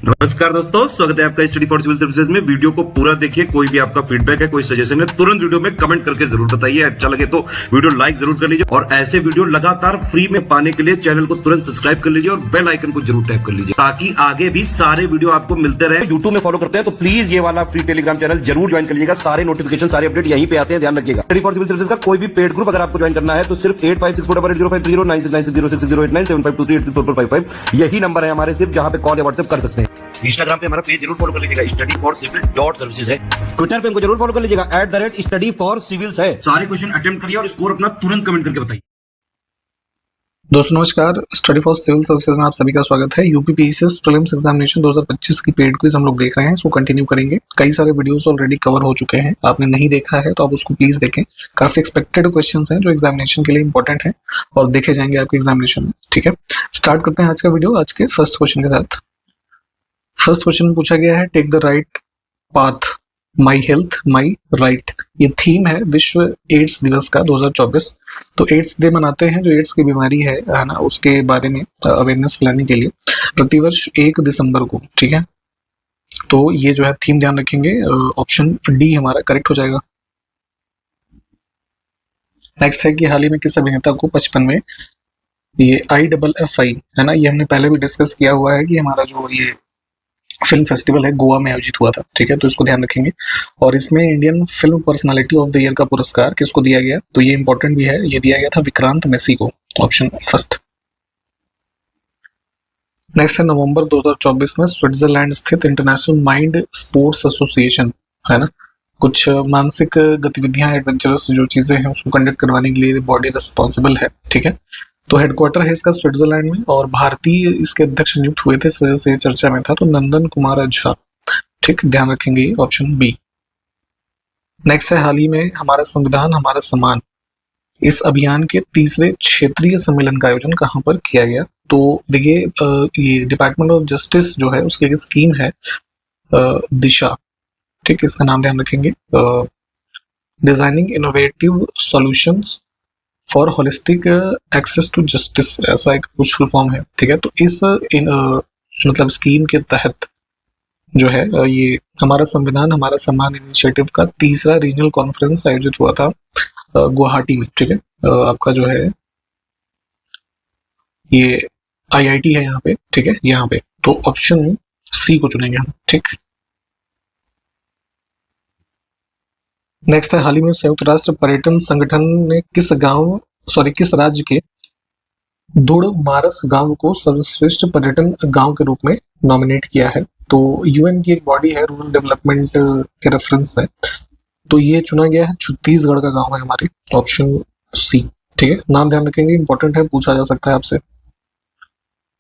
नमस्कार दोस्तों, स्वागत है आपका स्टडी फॉर सिविल सर्विसेज में। वीडियो को पूरा देखिए। कोई भी आपका फीडबैक है, कोई सजेशन है, तुरंत वीडियो में कमेंट करके जरूर बताइए। अच्छा लगे तो वीडियो लाइक जरूर कर लीजिए और ऐसे वीडियो लगातार फ्री में पाने के लिए चैनल को तुरंत सब्सक्राइब कर लीजिए और बेल आइकन को जरूर टैप कर लीजिए ताकि आगे भी सारे वीडियो आपको मिलते रहे। यूट्यूब में फॉलो करते हैं तो प्लीज ये वाला फ्री टेलीग्राम चैनल जरूर ज्वाइन कर लीजिएगा। सारे नोटिफिकेशन, सारे अपडेट यहीं पे आते हैं, ध्यान रखिएगा। स्टडी फॉर सिविल सर्विसेज का कोई भी पेड ग्रुप अगर आपको ज्वाइन करना है तो सिर्फ 856480560660897523864455 यही नंबर है हमारे, सिर्फ जहां पे कॉल या व्हाट्सएप कर सकते हैं। इंस्टाग्राम पे हमारा पेज जरूर फॉलो कर लीजिएगा, studyforcivil.services है। ट्विटर पे हमको जरूर फॉलो कर लीजिएगा, @studyforcivils है। सारे क्वेश्चन अटेम्प्ट करिए और स्कोर अपना तुरंत कमेंट करके बताइए। दोस्तों नमस्कार, स्टडी फॉर सिविल सर्विसेज में आप सभी का स्वागत है। यूपी पीसीएस प्रीलिम्स एग्जामिनेशन 2025 की पेड क्विज हम लोग देख रहे हैं, इसको कंटिन्यू करेंगे। कई सारे वीडियोस ऑलरेडी कवर हो चुके हैं, आपने नहीं देखा है तो आप उसको प्लीज देखें। काफी एक्सपेक्टेड क्वेश्चंस हैं जो एग्जामिनेशन के लिए इंपॉर्टेंट हैं और देखे जाएंगे आपके एग्जामिनेशन में। ठीक है, स्टार्ट करते हैं आज का वीडियो आज के फर्स्ट क्वेश्चन के साथ। फर्स्ट क्वेश्चन पूछा गया है, take the right path, my health my right. ये थीम है विश्व एड्स दिवस का 2024। तो एड्स डे मनाते हैं, जो एड्स की बीमारी है ना, उसके बारे में अवेयरनेस फैलाने के लिए प्रतिवर्ष 1 दिसंबर को। ठीक है, तो ये जो है थीम ध्यान रखेंगे। ऑप्शन डी हमारा करेक्ट हो जाएगा। नेक्स्ट है कि हाल ही में किस अभिनेता को 55 में ये IFFI है ना, ये हमने पहले भी डिस्कस किया हुआ है कि हमारा जो ये फिल्म फेस्टिवल है गोवा में आयोजित हुआ था। ठीक है, तो इसको ध्यान रखेंगे। और इसमें Indian film personality of the year का पुरस्कार किसको दिया गया, तो ये इंपॉर्टेंट भी है, ये दिया गया था विक्रांत मैसी को। Option first. नेक्स्ट है, नवंबर 2024 में स्विट्जरलैंड स्थित इंटरनेशनल माइंड स्पोर्ट्स एसोसिएशन है ना, कुछ मानसिक गतिविधियां, एडवेंचरस जो चीजें हैं उसको कंडक्ट करवाने के लिए बॉडी रिस्पॉन्सिबल है। ठीक है, तो हेडक्वार्टर है इसका स्विट्जरलैंड में और भारतीय इसके अध्यक्ष नियुक्त हुए थे, इस वजह से ये चर्चा में था। तो नंदन कुमार झा, ठीक, ध्यान रखेंगे ऑप्शन बी। नेक्स्ट है, हाल ही में हमारा संविधान हमारा सम्मान, इस अभियान के तीसरे क्षेत्रीय सम्मेलन का आयोजन कहाँ पर किया गया। तो देखिए ये डिपार्टमेंट ऑफ जस्टिस जो है उसकी एक स्कीम है दिशा। ठीक, इसका नाम ध्यान रखेंगे, designing innovative solutions for holistic access to justice, ऐसा एक कुछ फुल फॉर्म है। ठीक है, तो इस मतलब स्कीम के तहत जो है ये हमारा संविधान हमारा सम्मान इनिशिएटिव का तीसरा रीजनल कॉन्फ्रेंस आयोजित हुआ था गुवाहाटी में। ठीक है, आपका जो है ये IIT है यहाँ पे। ठीक है, यहाँ पे तो ऑप्शन सी को चुनेंगे हम। ठीक, नेक्स्ट है, हाल ही में संयुक्त राष्ट्र पर्यटन संगठन ने किस राज्य के धुड़ मारस गांव को सर्वश्रेष्ठ पर्यटन गांव के रूप में नॉमिनेट किया है। तो UN की एक बॉडी है रूरल डेवलपमेंट के रेफरेंस में, तो ये चुना गया है छत्तीसगढ़ का गांव है हमारे। Option C. ठीक है, नाम ध्यान रखेंगे, इंपॉर्टेंट है, पूछा जा सकता है आपसे।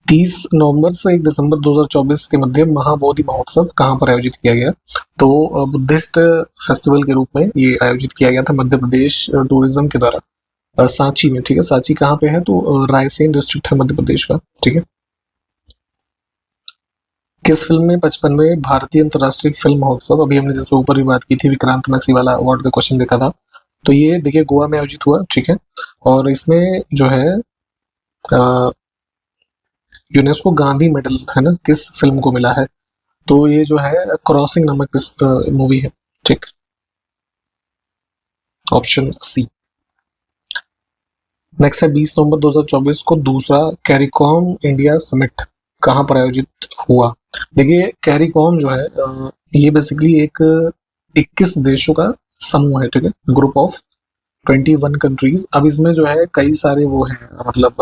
30 नवंबर से 1 दिसंबर 2024 के मध्य महाबोधि महोत्सव कहाँ पर आयोजित किया गया, तो बुद्धिस्ट फेस्टिवल के रूप में ये आयोजित किया गया था मध्य प्रदेश टूरिज्म के द्वारा सांची में। ठीक है, सांची कहाँ पे है, तो रायसेन डिस्ट्रिक्ट है मध्य प्रदेश का। ठीक है, किस फिल्म में 55वें भारतीय अंतर्राष्ट्रीय फिल्म महोत्सव, अभी हमने जैसे ऊपर भी बात की थी विक्रांत मैसी वाला अवार्ड का क्वेश्चन देखा था, तो ये देखिए गोवा में आयोजित हुआ। ठीक है, और इसमें जो है यूनेस्को गांधी मेडल है ना किस फिल्म को मिला है, तो ये जो है क्रॉसिंग नामक इस मूवी है। ठीक, ऑप्शन सी। नेक्स्ट है, 20 नवंबर 2024 को दूसरा कैरिकॉम इंडिया समिट कहाँ पर आयोजित हुआ। देखिए कैरिकॉम जो है ये बेसिकली एक 21 देशों का समूह है। ठीक है, ग्रुप ऑफ 21 कंट्रीज। अब इसमें जो है कई सारे वो हैं, मतलब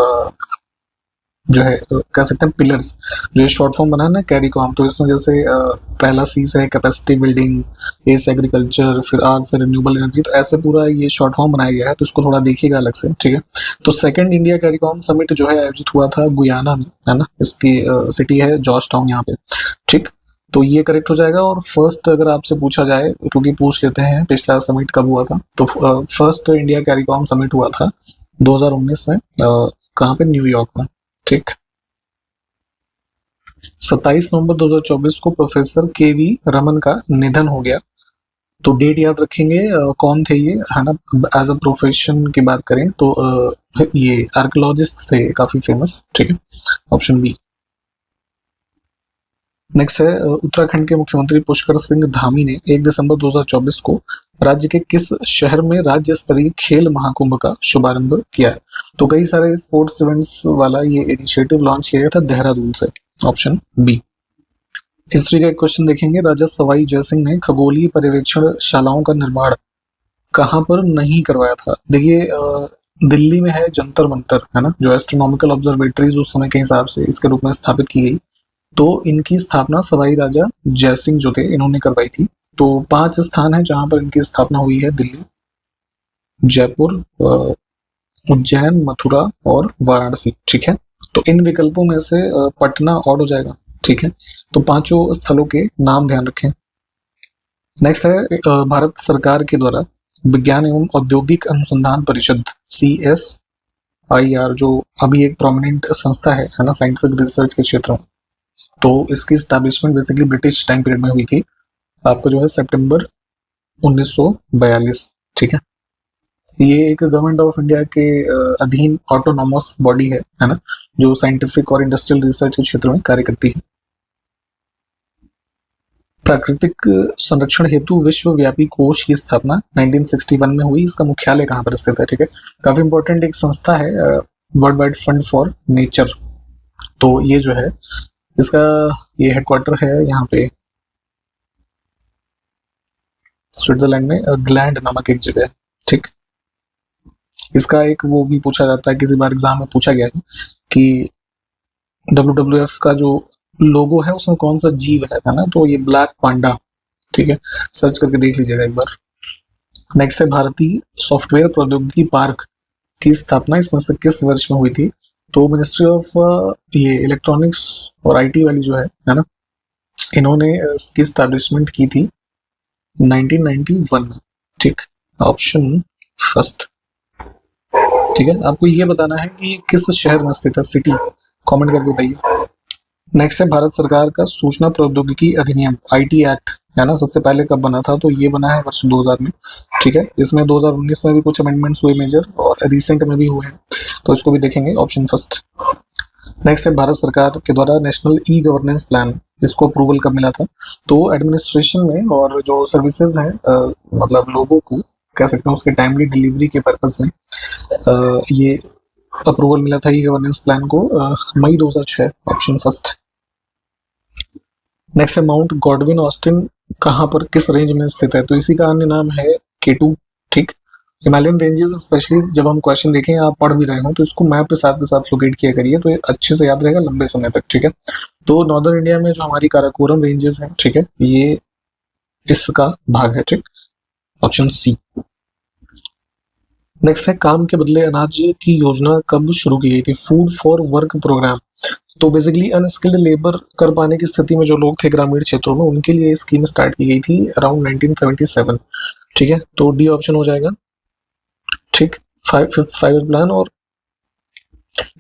जो है कह सकते हैं पिलर्स, जो शॉर्ट फॉर्म बना ना कैरिकॉम, तो इसमें जैसे पहला सी से कैपेसिटी बिल्डिंग, ए से एग्रीकल्चर, फिर आर से रिन्यूएबल एनर्जी, तो ऐसे पूरा ये शॉर्ट फॉर्म बनाया गया है, तो इसको थोड़ा देखिएगा अलग से। ठीक है, तो सेकंड इंडिया कैरिकॉम समिट जो है आयोजित हुआ था गुयाना में है ना, इसकी सिटी है जॉर्ज टाउन यहाँ पे। ठीक, तो ये करेक्ट हो जाएगा। और फर्स्ट अगर आपसे पूछा जाए, क्योंकि पूछ लेते हैं पिछला समिट कब हुआ था, तो फर्स्ट इंडिया कैरिकॉम समिट हुआ था 2019 में, कहाँ पे, न्यूयॉर्क में। ठीक, 27 नवंबर 2024 को प्रोफेसर KV रमन का निधन हो गया। तो डेट याद रखेंगे, कौन थे ये है ना, एज अ प्रोफेशन की बात करें तो ये आर्कियोलॉजिस्ट थे काफी फेमस। ठीक है, ऑप्शन बी। नेक्स्ट है उत्तराखंड के मुख्यमंत्री पुष्कर सिंह धामी ने 1 दिसंबर 2024 को राज्य के किस शहर में राज्य स्तरीय खेल महाकुंभ का शुभारंभ किया है? तो कई सारे स्पोर्ट्स इवेंट्स वाला ये इनिशिएटिव लॉन्च किया गया था देहरादून से, ऑप्शन बी। हिस्ट्री का एक क्वेश्चन देखेंगे, राजा सवाई जयसिंह ने खगोलीय पर्यवेक्षण शालाओं का निर्माण कहाँ पर नहीं करवाया था? देखिए दिल्ली में है जंतर मंतर, है ना, जो एस्ट्रोनॉमिकल ऑब्जर्वेटरीज उस समय के हिसाब से इसके रूप में स्थापित की गई। तो इनकी स्थापना सवाई राजा जयसिंह जो थे इन्होंने करवाई थी। तो 5 स्थान है जहां पर इनकी स्थापना हुई है, दिल्ली, जयपुर, उज्जैन, मथुरा और वाराणसी। ठीक है, तो इन विकल्पों में से पटना ऑड हो जाएगा। ठीक है, तो 5 स्थलों के नाम ध्यान रखें। नेक्स्ट है भारत सरकार के द्वारा विज्ञान एवं औद्योगिक अनुसंधान परिषद CSIR, जो अभी एक प्रोमिनेंट संस्था है ना साइंटिफिक रिसर्च के क्षेत्र में, तो इसकी establishment basically British time period में हुई थी, आपको जो है सितंबर 1942। ठीक है, ये एक गवर्नमेंट ऑफ इंडिया के अधीन ऑटोनॉमस बॉडी है ना, जो साइंटिफिक और इंडस्ट्रियल रिसर्च के क्षेत्र में कार्य करती है। प्राकृतिक संरक्षण हेतु विश्वव्यापी कोष की स्थापना 1961 में हुई, इसका मुख्यालय कहाँ पर स्थित है? ठीक है, काफी इंपॉर्टेंट एक संस्था है, world wide fund for nature. तो ये जो है इसका ये हेडक्वार्टर है यहाँ पे स्विट्जरलैंड में, ग्लैंड नामक एक जगह। ठीक, इसका एक वो भी पूछा जाता है, किसी बार एग्जाम में पूछा गया है कि WWF का जो लोगो है उसमें कौन सा जीव है ना, तो ये ब्लैक पांडा। ठीक है, सर्च करके देख लीजिएगा एक बार। नेक्स्ट है भारतीय सॉफ्टवेयर प्रौद्योगिकी पार्क की स्थापना इसमें से किस वर्ष में हुई थी? तो मिनिस्ट्री ऑफ ये इलेक्ट्रॉनिक्स और IT वाली जो है ना, इन्होंने इसकी स्टैब्लिशमेंट की थी 1991 में। ठीक, ऑप्शन फर्स्ट। ठीक है, आपको ये बताना है कि किस शहर में स्थित है, सिटी, कमेंट करके बताइए। नेक्स्ट है भारत सरकार का सूचना प्रौद्योगिकी अधिनियम IT एक्ट, है ना, सबसे पहले कब बना था? तो ये बना है वर्ष 2000 में। ठीक है, इसमें 2019 में भी कुछ अमेंडमेंट्स हुए मेजर, और रिसेंट में भी हुए हैं, तो इसको भी देखेंगे, ऑप्शन फर्स्ट। नेक्स्ट है भारत सरकार के द्वारा नेशनल ई-गवर्नेंस प्लान, इसको अप्रूवल कब मिला था? तो एडमिनिस्ट्रेशन में और जो सर्विसेज हैं मतलब लोगों को कह सकते हैं उसके टाइमली डिलीवरी के पर्पज में ये अप्रूवल मिला था ई-गवर्नेंस प्लान को मई 2006, ऑप्शन फर्स्ट। नेक्स्ट है माउंट गॉडविन ऑस्टिन कहाँ पर किस रेंज में स्थित है? तो इसी का अन्य नाम है K2। ठीक, हिमालयन रेंजेस स्पेशली जब हम क्वेश्चन देखें, आप पढ़ भी रहे हो तो इसको मैप के साथ लोकेट किया करिए, तो ये अच्छे से याद रहेगा लंबे समय तक। ठीक है, तो नॉर्दर्न इंडिया में जो हमारी काराकोरम रेंजेस हैं, ठीक है, ये इसका भाग है। ठीक, ऑप्शन सी। नेक्स्ट है काम के बदले अनाज की योजना कब शुरू की गई थी? Food for work programme. तो बेसिकली अनस्किल्ड लेबर कर पाने की स्थिति में जो लोग थे ग्रामीण क्षेत्रों में, उनके लिए ये स्कीम स्टार्ट की गई थी अराउंड 1977। ठीक है, तो डी ऑप्शन हो जाएगा। ठीक, 5th 5 प्लान। और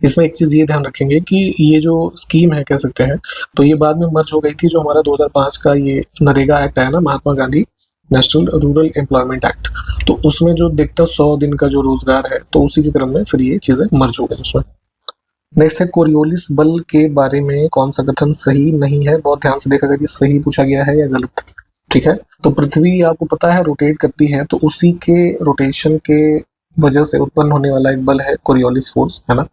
इसमें एक चीज ये ध्यान रखेंगे कि ये जो स्कीम है कह सकते हैं, तो ये बाद में मर्ज हो गई थी, जो हमारा 2005 का ये नरेगा एक्ट है ना, Mahatma Gandhi national rural employment act, तो उसमें जो देखता 100 दिन का जो रोजगार है, तो उसी के क्रम में फिर ये चीजें मर्ज हो गई उसमें। नेक्स्ट है कोरियोलिस बल के बारे में कौन सा कथन सही नहीं है? बहुत ध्यान से देखा कि सही पूछा गया है या गलत। ठीक है, तो पृथ्वी आपको पता है रोटेट करती है, तो उसी के रोटेशन के वजह से उत्पन्न होने वाला एक बल है कोरियोलिस फोर्स, है ना,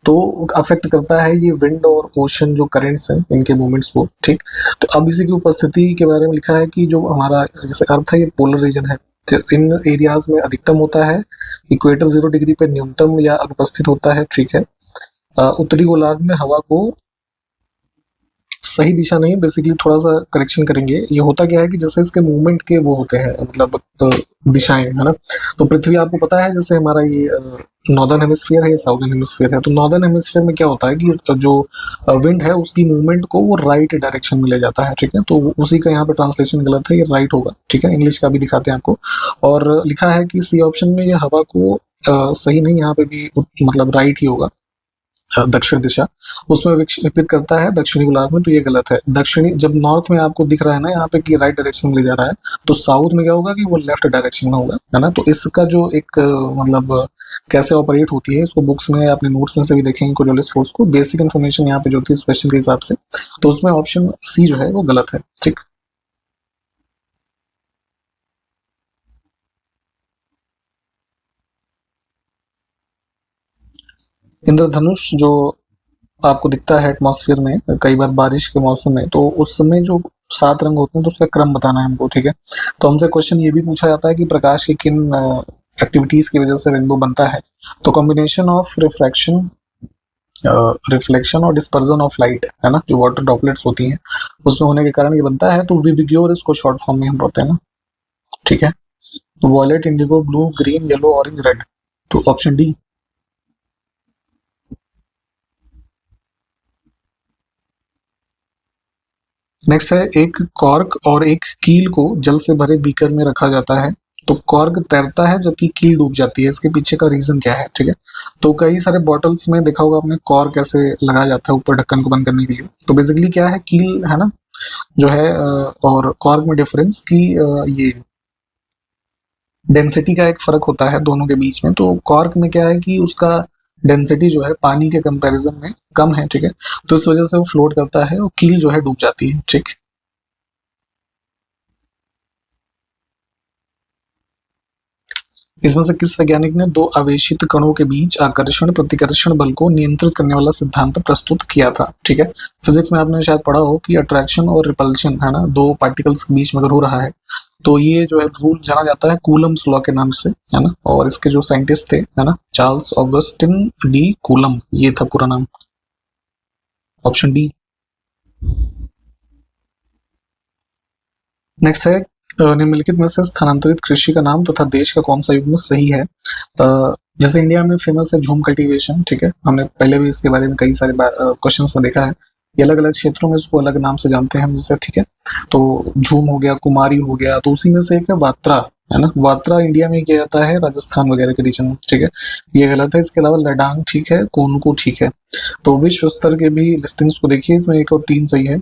तो अफेक्ट करता है ये विंड और ओशन जो करंट्स हैं इनके मूवमेंट्स को। ठीक, तो अब इसी की उपस्थिति के बारे में लिखा है कि जो हमारा जैसे अर्थ है ये पोलर रीजन है, इन एरियाज में अधिकतम होता है, इक्वेटर 0 डिग्री पे न्यूनतम या अनुपस्थित होता है। ठीक है, उत्तरी गोलार्ध में हवा को सही दिशा नहीं, बेसिकली थोड़ा सा करेक्शन करेंगे, ये होता क्या है कि जैसे इसके मूवमेंट के वो होते हैं मतलब दिशाएं, है ना, तो पृथ्वी आपको पता है जैसे हमारा ये नॉर्दर्न हेमिस्फीयर है, साउदर्न हेमिस्फीयर है, तो नॉर्दर्न हेमिस्फीयर में क्या होता है कि जो विंड है उसकी मूवमेंट को वो राइट डायरेक्शन में ले जाता है। ठीक है, तो उसी का यहाँ पे ट्रांसलेशन गलत है, ये राइट होगा। ठीक है, इंग्लिश का भी दिखाते हैं आपको, और लिखा है कि सी ऑप्शन में ये हवा को सही नहीं, यहाँ पे भी मतलब राइट ही होगा। दक्षिण दिशा, उसमें विक्षेपित करता है दक्षिणी गोलार्ध में, तो ये गलत है। दक्षिणी जब नॉर्थ में आपको दिख रहा है ना यहाँ पे कि राइट डायरेक्शन में ले जा रहा है, तो साउथ में क्या होगा कि वो लेफ्ट डायरेक्शन में होगा, है ना। तो इसका जो एक मतलब कैसे ऑपरेट होती है, इसको बुक्स में अपने नोट्स में से भी देखेंगे कोरियोलिस फोर्स को, बेसिक इन्फॉर्मेशन यहाँ पे जो थी इस क्वेश्चन के हिसाब से, तो उसमें ऑप्शन सी जो है वो गलत है, ठीक। इंद्रधनुष जो आपको दिखता है एटमॉस्फेयर में कई बार बारिश के मौसम में, तो उस समय जो 7 रंग होते हैं तो उसका क्रम बताना है हमको, ठीक है। तो हमसे क्वेश्चन ये भी पूछा जाता है कि प्रकाश की किन एक्टिविटीज की वजह से रेनबो बनता है, तो कॉम्बिनेशन ऑफ रिफ्लेक्शन और डिस्पर्जन ऑफ लाइट, है ना, जो वाटर ड्रॉपलेट्स होती हैं उसमें होने के कारण ये बनता है। तो विबिग्योर इसको शॉर्ट फॉर्म में हम बोलते हैं ना, ठीक है। तो violet, indigo, blue, green, yellow, orange, red, तो ऑप्शन डी। नेक्स्ट है, एक कॉर्क और एक कील को जल से भरे बीकर में रखा जाता है, तो कॉर्क तैरता है जबकि कील डूब जाती है, इसके पीछे का रीजन क्या है, ठीक है। तो कई सारे बॉटल्स में देखा होगा आपने कॉर्क ऐसे लगाया जाता है ऊपर ढक्कन को बंद करने के लिए, तो बेसिकली क्या है, कील है ना जो है और कॉर्क में डिफरेंस की ये डेंसिटी का एक फर्क होता है दोनों के बीच में। तो कॉर्क में क्या है कि उसका डेंसिटी जो है पानी के कंपैरिजन में कम है, ठीक है, तो इस वजह से वो फ्लोट करता है और कील जो है डूब जाती है, ठीक। इसमें से किस वैज्ञानिक ने दो आवेशित कणों के बीच आकर्षण प्रतिकर्षण बल को नियंत्रित करने वाला सिद्धांत प्रस्तुत किया था, ठीक है। फिजिक्स में आपने शायद पढ़ा हो कि अट्रैक्शन और रिपल्शन, है ना, दो पार्टिकल्स के बीच में अगर हो रहा है तो ये जो है रूल जाना जाता है कूलम्स लॉ के नाम से, है ना। और इसके जो साइंटिस्ट थे, है ना, चार्ल्स ऑगस्टिन डी कूलम, ये था पूरा नाम, ऑप्शन डी। नेक्स्ट है, निम्नलिखित में से स्थानांतरित कृषि का नाम तथा देश का कौन सा युग्म सही है। जैसे इंडिया में फेमस है झूम कल्टीवेशन, ठीक है, हमने पहले भी इसके बारे में कई सारे क्वेश्चंस में देखा है, ये अलग अलग क्षेत्रों में इसको अलग नाम से जानते हैं हम, जैसे, ठीक है। तो झूम हो गया, कुमारी हो गया, तो उसी में से एक है वात्रा, है ना। वात्रा इंडिया में किया जाता है राजस्थान वगैरह के रीजन में, ठीक है, ये गलत है। इसके अलावा लडांग ठीक है, कोनकू ठीक है। तो विश्व स्तर के भी लिस्टिंग्स को देखिए, इसमें 1 और 3 सही है।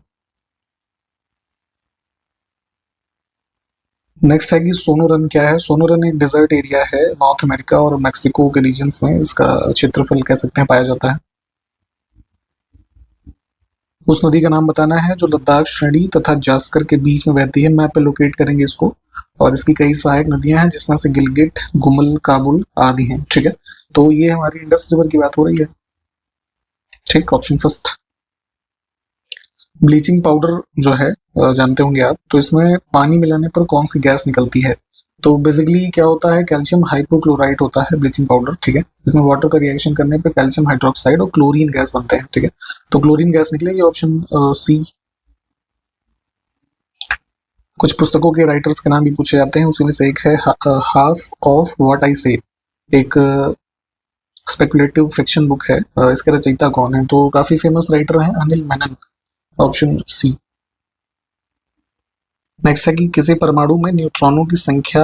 नेक्स्ट है कि सोनोरन क्या है। सोनोरन एक डेजर्ट एरिया है नॉर्थ अमेरिका और मैक्सिको के रीजन्स में, इसका क्षेत्रफल कह सकते हैं पाया जाता है। उस नदी का नाम बताना है जो लद्दाख श्रेणी तथा जास्कर के बीच में बहती है, मैप पे लोकेट करेंगे इसको। और इसकी कई सहायक नदियां हैं जिसमें से गिलगिट, गुमल, काबुल आदि हैं, ठीक है। तो ये हमारी इंडस रिवर की बात हो रही है, ठीक, ऑप्शन फर्स्ट। ब्लीचिंग पाउडर जो है जानते होंगे आप, तो इसमें पानी मिलाने पर कौन सी गैस निकलती है। तो बेसिकली क्या होता है, कैल्शियम हाइपोक्लोराइट होता है ब्लीचिंग पाउडर, ठीक है। इसमें वाटर का रिएक्शन करने पर कैल्शियम हाइड्रोक्साइड और क्लोरीन गैस बनते हैं, ठीक है। तो क्लोरीन गैस निकलेगी, ऑप्शन सी। कुछ पुस्तकों के राइटर्स के नाम भी पूछे जाते हैं, उसी में से एक है हाफ ऑफ व्हाट आई से, एक स्पेकुलेटिव फिक्शन बुक है। इसके रचयिता कौन है, तो काफी फेमस राइटर हैं Anil Menon, option C. Next है कि किसी परमाणु में न्यूट्रॉनों की संख्या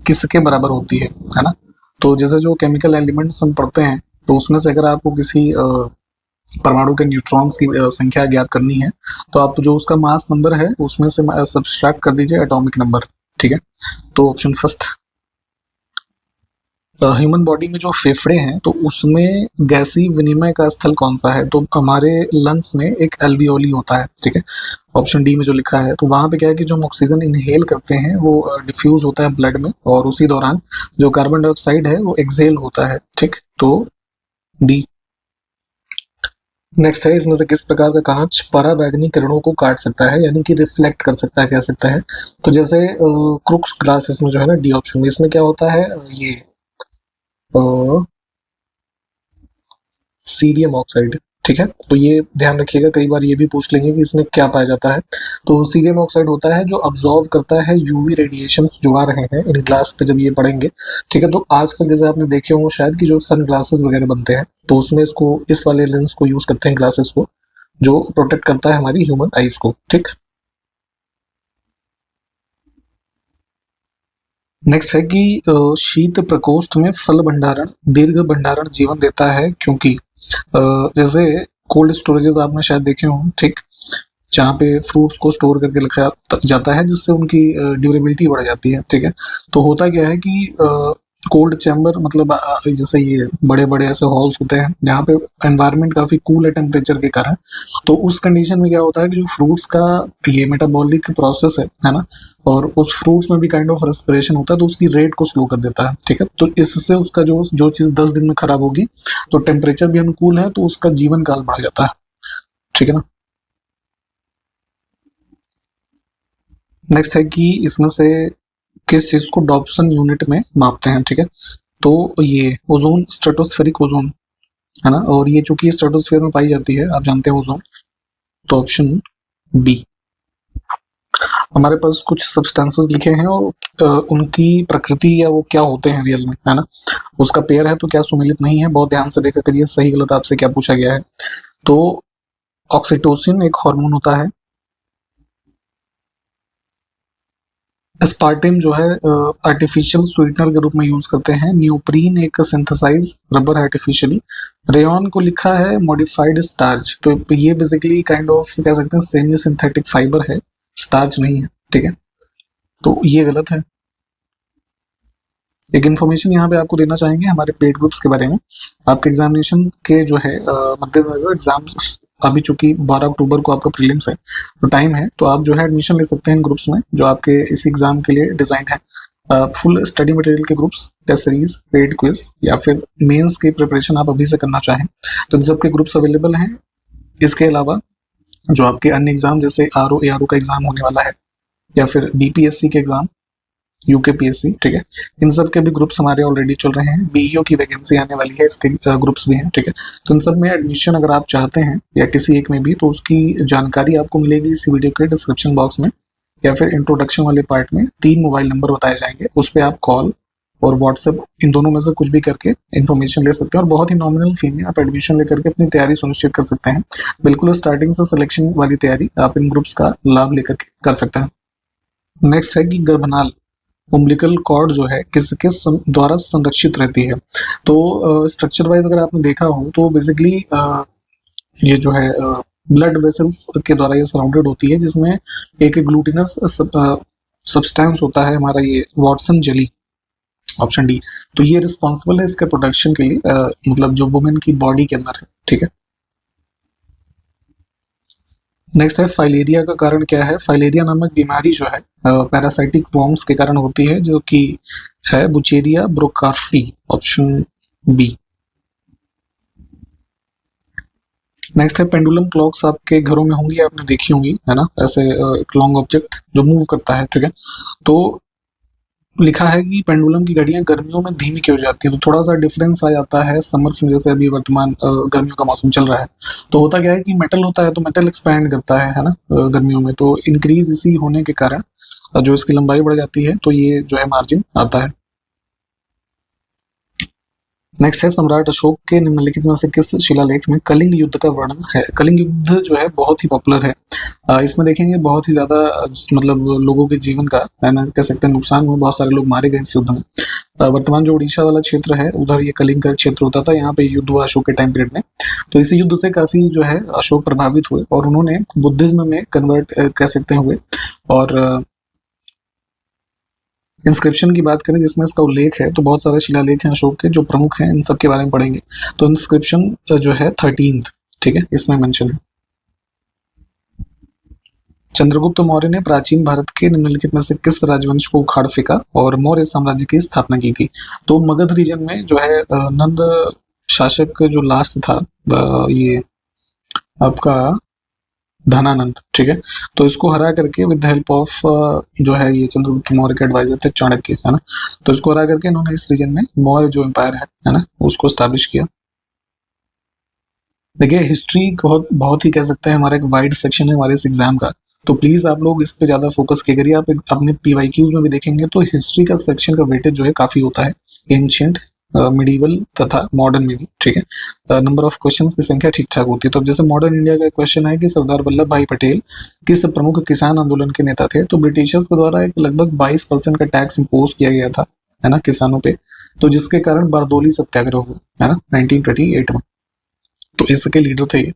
किसके बराबर होती है ना। तो जैसे जो केमिकल एलिमेंट्स हम पढ़ते हैं, तो उसमें से अगर आपको किसी परमाणु के न्यूट्रॉन्स की संख्या ज्ञात करनी है, तो आप जो उसका मास नंबर है उसमें से सब्सट्रैक्ट कर दीजिए एटॉमिक नंबर, ठीक है। तो ऑप्शन फर्स्ट। ह्यूमन बॉडी में जो फेफड़े हैं तो उसमें गैसीय विनिमय का स्थल कौन सा है, तो हमारे लंग्स में एक एल्वियोली होता है, ठीक है, ऑप्शन डी में जो लिखा है। तो वहां पे क्या है कि जो हम ऑक्सीजन इनहेल करते हैं वो डिफ्यूज होता है ब्लड में, और उसी दौरान जो कार्बन डाइऑक्साइड है वो एक्सहेल होता है, ठीक, तो डी। नेक्स्ट है, इसमें से किस प्रकार का कांच पराबैंगनी किरणों को काट सकता है, यानी कि रिफ्लेक्ट कर सकता है, कह सकता है। तो जैसे क्रुक्स ग्लास इसमें जो है ना, डी ऑप्शन में, इसमें क्या होता है, ये सीरियम ऑक्साइड, ठीक है। तो ये ध्यान रखिएगा, कई बार ये भी पूछ लेंगे कि इसमें क्या पाया जाता है। तो सीरियम ऑक्साइड होता है जो अब्जॉर्व करता है यूवी रेडिएशन जो आ रहे हैं इन ग्लास पे, जब ये पड़ेंगे, ठीक है। तो आजकल जैसे आपने देखे हो शायद कि जो सन ग्लासेस वगैरह बनते हैं, तो उसमें इसको, इस वाले लेंस को यूज करते हैं ग्लासेस को, जो प्रोटेक्ट करता है हमारी ह्यूमन आईज को, ठीक। नेक्स्ट है कि शीत प्रकोष्ठ में फल भंडारण दीर्घ भंडारण जीवन देता है क्योंकि, जैसे कोल्ड स्टोरेजेस आपने शायद देखे हों, ठीक, जहाँ पे फ्रूट्स को स्टोर करके रखा जाता है जिससे उनकी ड्यूरेबिलिटी बढ़ जाती है, ठीक है। तो होता क्या है कि कोल्ड चैम्बर मतलब जैसे ये बड़े बड़े ऐसे हॉल्स होते हैं जहाँ पे एनवायरनमेंट काफ़ी कूल है टेम्परेचर के कारण। तो उस कंडीशन में क्या होता है कि जो फ्रूट्स का ये मेटाबॉलिक प्रोसेस है ना, और उस फ्रूट्स में भी काइंड ऑफ रेस्पिरेशन होता है तो उसकी रेट को स्लो कर देता है, ठीक है। तो इससे उसका जो जो चीज़ 10 दिन में खराब होगी, तो टेम्परेचर भी अनुकूल है तो उसका जीवन काल बढ़ जाता है, ठीक है ना। नेक्स्ट है कि इसमें से किस चीज़ को डॉप्सन यूनिट में मापते हैं, ठीक है। तो ये ओजोन, स्ट्रेटोस्फेरिक ओजोन है ना, और ये चूंकि स्ट्रेटोस्फेयर में पाई जाती है, आप जानते हैं ओजोन, तो ऑप्शन बी। हमारे पास कुछ सब्सटेंसेस लिखे हैं और उनकी प्रकृति या वो क्या होते हैं रियल में, है ना, उसका पेयर है तो क्या सुमेलित नहीं है, बहुत ध्यान से देखा करिए सही गलत आपसे क्या पूछा गया है। तो ऑक्सीटोसिन एक हार्मोन होता है, एस्पार्टेम जो है आर्टिफिशियल स्वीटनर के रूप में यूज करते हैं, नियोप्रीन एक सिंथेसाइज रबर आर्टिफिशियली, रेयन को लिखा है मॉडिफाइड स्टार्च, तो ये बेसिकली काइंड ऑफ कह सकते हैं सेमी सिंथेटिक फाइबर है, स्टार्च नहीं है, ठीक है। तो ये गलत है। एक इन्फॉर्मेशन यहाँ पे आपको देना चाहेंगे हमारे पेड ग्रुप्स के बारे में। आपके एग्जामिनेशन के जो है मद्देनजर एग्जाम अभी चूंकि 12 अक्टूबर को आपका प्रीलिम्स है तो टाइम है, तो आप जो है एडमिशन ले सकते हैं इन ग्रुप्स में जो आपके इस एग्जाम के लिए डिजाइन है। फुल स्टडी मटेरियल के groups, test series, paid quiz या फिर मेंस की प्रिपरेशन आप अभी से करना चाहें तो इन सबके ग्रुप्स अवेलेबल हैं। इसके अलावा जो आपके अन्य एग्जाम जैसे आरओ एआरओ का एग्जाम होने वाला है या फिर बीपीएससी के एग्जाम, यूकेपीएससी, ठीक है, इन सब के भी ग्रुप्स हमारे ऑलरेडी चल रहे हैं। बीईओ की वैकेंसी आने वाली है, इसके ग्रुप्स भी हैं, ठीक है। तो इन सब में एडमिशन अगर आप चाहते हैं या किसी एक में भी, तो उसकी जानकारी आपको मिलेगी इस वीडियो के डिस्क्रिप्शन बॉक्स में या फिर इंट्रोडक्शन वाले पार्ट में 3 मोबाइल नंबर बताए जाएंगे, उस पर आप कॉल और व्हाट्सएप इन दोनों में से कुछ भी करके इन्फॉर्मेशन ले सकते हैं और बहुत ही नॉमिनल फी में आप एडमिशन लेकर के अपनी तैयारी सुनिश्चित कर सकते हैं। बिल्कुल स्टार्टिंग से सिलेक्शन वाली तैयारी आप इन ग्रुप्स का लाभ लेकर के कर सकते हैं। नेक्स्ट है कि गर्भनाल उम्बिलिकल कॉर्ड जो है किसके द्वारा संरक्षित रहती है। तो स्ट्रक्चर वाइज अगर आपने देखा हो तो बेसिकली ये जो है ब्लड वेसल्स के द्वारा ये सराउंडेड होती है, जिसमें एक ग्लूटिनस सब्सटेंस होता है हमारा ये वाटसन जेली, ऑप्शन डी। तो ये रिस्पॉन्सिबल है इसके प्रोडक्शन के लिए, मतलब जो वुमेन की बॉडी के अंदर है, ठीक है। नेक्स्ट है फाइलेरिया का कारण क्या है। फाइलेरिया नामक बीमारी जो है पैरासाइटिक वॉर्म्स के कारण होती है जो कि है बुचेरिया ब्रोकार्फी, ऑप्शन बी। नेक्स्ट है पेंडुलम क्लॉक्स आपके घरों में होंगी, आपने देखी होंगी, है ना, ऐसे एक लॉन्ग ऑब्जेक्ट जो मूव करता है, ठीक है। तो लिखा है कि पेंडुलम की घड़ियां गर्मियों में धीमी क्यों हो जाती है, तो थोड़ा सा डिफरेंस आ जाता है समर से, जैसे अभी वर्तमान गर्मियों का मौसम चल रहा है। तो होता क्या है कि मेटल होता है तो मेटल एक्सपैंड करता है ना, गर्मियों में, तो इंक्रीज इसी होने के कारण जो इसकी लंबाई बढ़ जाती है तो ये जो है मार्जिन आता है। नेक्स्ट है सम्राट अशोक के निम्नलिखित में से किस शिलालेख में कलिंग युद्ध का वर्णन है। कलिंग युद्ध जो है बहुत ही पॉपुलर है, इसमें देखेंगे बहुत ही ज्यादा मतलब लोगों के जीवन का, है ना, कह सकते हैं नुकसान हुआ, बहुत सारे लोग मारे गए इस युद्ध में। वर्तमान जो उड़ीसा वाला क्षेत्र है उधर ये कलिंग का क्षेत्र होता था, यहाँ पे युद्ध हुआ अशोक के टाइम पीरियड में। तो इस युद्ध से काफी जो है अशोक प्रभावित हुए और उन्होंने बुद्धिज्म में कन्वर्ट कह सकते हैं हुए। और इंस्क्रिप्शन की बात करें जिसमें इसका उल्लेख है तो बहुत सारे शिलालेख हैं अशोक के जो प्रमुख हैं, इन सब के बारे में पढ़ेंगे। तो इंस्क्रिप्शन जो है 13th, ठीक है, इसमें मेंशन है। चंद्रगुप्त मौर्य ने प्राचीन भारत के निम्नलिखित में से किस राजवंश को उखाड़ फेंका और मौर्य साम्राज्य की स्थापना की थी। तो मगध रीजन में जो है नंद शासक जो लास्ट था ये आपका धनानंद, ठीक है। तो इसको हरा करके विद द हेल्प ऑफ जो है ये चंद्रगुप्त मौर्य के एडवाइजर थे चाणक्य, है ना, तो इसको हरा करके इन्होंने इस रीजन में मौर्य जो एम्पायर है ना, उसको स्टैब्लिश किया। देखिए हिस्ट्री बहुत ही कह सकते हैं हमारा एक वाइड सेक्शन है हमारे इस एग्जाम का, तो प्लीज आप लोग इस पे ज्यादा फोकस किया करिए। आप अपने पीवाईक्यूज में भी देखेंगे तो हिस्ट्री का सेक्शन का वेटेज जो है काफी होता है, एंशिएंट, मिडिवल तथा मॉडर्न में भी, ठीक है। नंबर ऑफ क्वेश्चंस की संख्या ठीक ठाक होती है। तो जैसे मॉडर्न इंडिया का क्वेश्चन है कि सरदार वल्लभ भाई पटेल किस प्रमुख किसान आंदोलन के नेता थे, तो ब्रिटिशर्स के द्वारा एक लगभग 22% का टैक्स इम्पोज किया गया था, है ना, किसानों पे, तो जिसके कारण बारदोली सत्याग्रह हुआ, है ना, 1928 में। तो इसके लीडर थे ये।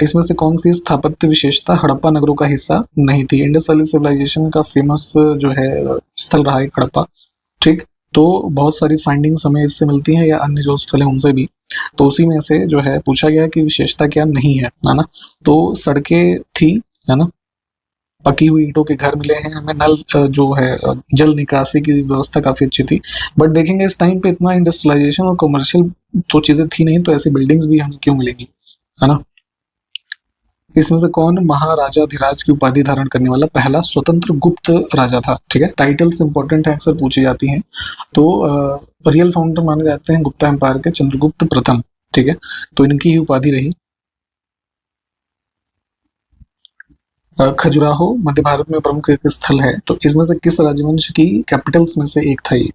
इसमें से कौन सी स्थापत्य विशेषता हड़प्पा नगरों का हिस्सा नहीं थी? इंडस वैली सिविलाइजेशन का फेमस जो है स्थल रहा है हड़प्पा, ठीक। तो बहुत सारी फाइंडिंग्स हमें इससे मिलती हैं या अन्य जो स्थल है उनसे भी। तो उसी में से जो है पूछा गया कि विशेषता क्या नहीं है ना। तो सड़कें थी, है ना, पकी हुई ईंटों के घर मिले हैं हमें, नल जो है जल निकासी की व्यवस्था काफी अच्छी थी। बट देखेंगे इस टाइम पे इतना इंडस्ट्रियलाइजेशन और कमर्शियल तो चीजें थी नहीं, तो ऐसी बिल्डिंग्स भी हमें क्यों मिलेंगी, है ना। इसमें से कौन महाराजाधिराज की उपाधि धारण करने वाला पहला स्वतंत्र गुप्त राजा था? ठीक है, टाइटल्स इंपॉर्टेंट है, अक्सर पूछी जाती हैं। तो रियल फाउंडर माने जाते हैं गुप्ता एम्पायर के चंद्रगुप्त प्रथम, ठीक है। तो इनकी ही उपाधि रही। खजुराहो मध्य भारत में प्रमुख एक स्थल है, तो इसमें से किस राजवंश की कैपिटल्स में से एक था ये?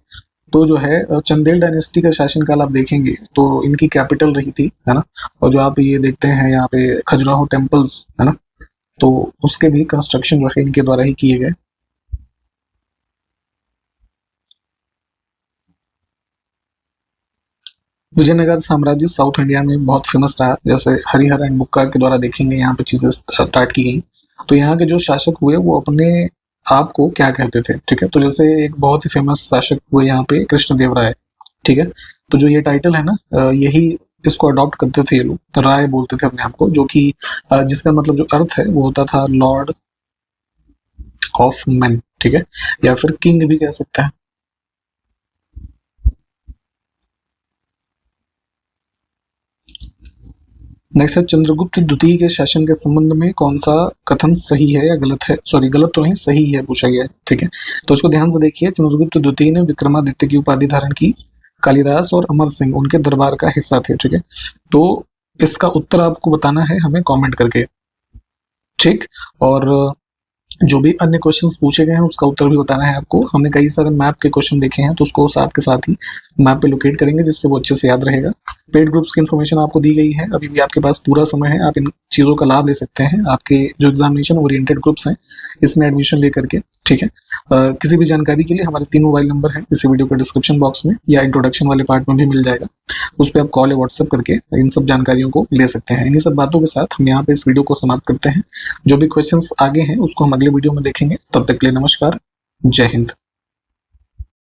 तो जो है चंदेल डायनेस्टी का शासनकाल आप देखेंगे तो इनकी कैपिटल रही थी, है ना। और जो आप ये देखते हैं यहाँ पे खजुराहो टेम्पल्स, है ना, तो उसके भी कंस्ट्रक्शन जो है इनके द्वारा ही किए गए। विजयनगर साम्राज्य साउथ इंडिया में बहुत फेमस रहा, जैसे हरिहर एंड बुक्का के द्वारा देखेंगे यहाँ पे चीजें स्टार्ट की गई। तो यहाँ के जो शासक हुए वो अपने आप को क्या कहते थे? ठीक है, तो जैसे एक बहुत ही फेमस शासक हुए यहाँ पे कृष्णदेव राय, ठीक है। तो जो ये टाइटल है ना, यही इसको अडॉप्ट करते थे ये लोग, राय बोलते थे अपने आप को, जो कि जिसका मतलब जो अर्थ है वो होता था लॉर्ड ऑफ मैन, ठीक है, या फिर किंग भी कह सकते हैं। नेक्स्ट है चंद्रगुप्त द्वितीय के शासन के संबंध में कौन सा कथन सही है या गलत है? सॉरी, गलत तो नहीं, सही है पूछा गया है, ठीक है। तो इसको ध्यान से देखिए। चंद्रगुप्त द्वितीय ने विक्रमादित्य की उपाधि धारण की। कालिदास और अमर सिंह उनके दरबार का हिस्सा थे, ठीक है। तो इसका उत्तर आपको बताना है हमें कमेंट करके, ठीक। और जो भी अन्य क्वेश्चंस पूछे गए हैं उसका उत्तर भी बताना है आपको। हमने कई सारे मैप के क्वेश्चन देखे हैं, तो उसको साथ के साथ ही मैप पे लोकेट करेंगे, जिससे वो अच्छे से याद रहेगा। पेड ग्रुप्स की इन्फॉर्मेशन आपको दी गई है, अभी भी आपके पास पूरा समय है, आप इन चीज़ों का लाभ ले सकते हैं। आपके जो एग्जामिनेशन ओरिएंटेड ग्रुप्स हैं इसमें एडमिशन लेकर के, ठीक है। किसी भी जानकारी के लिए हमारे 3 मोबाइल नंबर हैं इसी वीडियो के डिस्क्रिप्शन बॉक्स में या इंट्रोडक्शन वाले पार्ट में भी मिल जाएगा। उस पर आप कॉल या व्हाट्सएप करके इन सब जानकारियों को ले सकते हैं। इन्हीं सब बातों के साथ हम यहाँ पे इस वीडियो को समाप्त करते हैं। जो भी क्वेश्चंस आगे हैं उसको हम अगले वीडियो में देखेंगे। तब तक के लिए नमस्कार, जय हिंद।